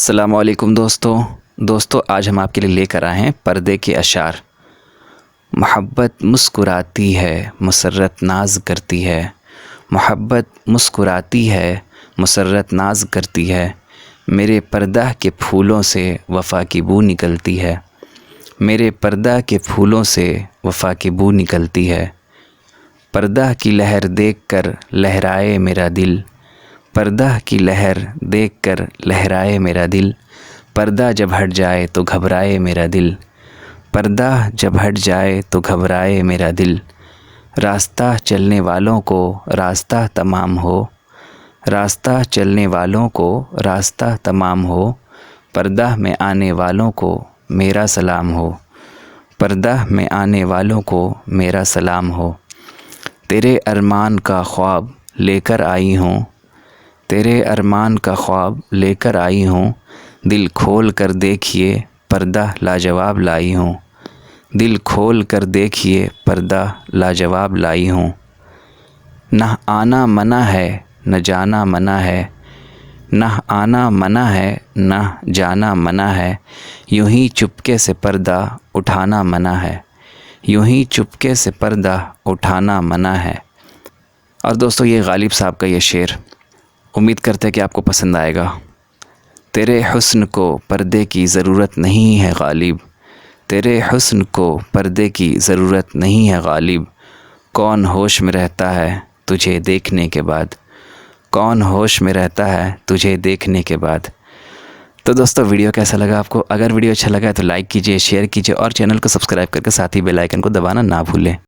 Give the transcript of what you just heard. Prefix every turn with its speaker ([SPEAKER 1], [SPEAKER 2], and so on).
[SPEAKER 1] अस्सलामुअलैकुम दोस्तों आज हम आपके लिए लेकर आए हैं पर्दे के अशार। मोहब्बत मुस्कुराती है मुसर्रत नाज करती है, मोहब्बत मुस्कुराती है मुसर्रत नाज करती है, मेरे पर्दा के फूलों से वफ़ा की बू निकलती है, मेरे पर्दा के फूलों से वफ़ा की बू निकलती है। पर्दा की लहर देखकर लहराए मेरा दिल, पर्दा की लहर देखकर लहराए मेरा दिल, पर्दा जब हट जाए तो घबराए मेरा दिल, पर्दा जब हट जाए तो घबराए मेरा दिल। रास्ता चलने वालों को रास्ता तमाम हो, रास्ता चलने वालों को रास्ता तमाम हो, पर्दा में आने वालों को मेरा सलाम हो, पर्दा में आने वालों को मेरा सलाम हो। तेरे अरमान का ख्वाब लेकर आई हूँ, तेरे अरमान का ख्वाब लेकर आई हूँ, दिल खोल कर देखिए पर्दा लाजवाब लाई हूँ, दिल खोल कर देखिए पर्दा लाजवाब लाई हूँ। न आना मना है न जाना मना है, न आना मना है न जाना मना है, यूं ही चुपके से पर्दा उठाना मना है, यूं ही चुपके से पर्दा उठाना मना है। और दोस्तों ये गालिब साहब का ये शेर उम्मीद करते हैं कि आपको पसंद आएगा। तेरे हुस्न को पर्दे की ज़रूरत नहीं है गालिब, तेरे हुस्न को पर्दे की ज़रूरत नहीं है गालिब, कौन होश में रहता है तुझे देखने के बाद, कौन होश में रहता है तुझे देखने के बाद। तो दोस्तों वीडियो कैसा लगा आपको? अगर वीडियो अच्छा लगा है तो लाइक कीजिए, शेयर कीजिए और चैनल को सब्सक्राइब करके साथ ही बेल आइकन को दबाना ना भूलें।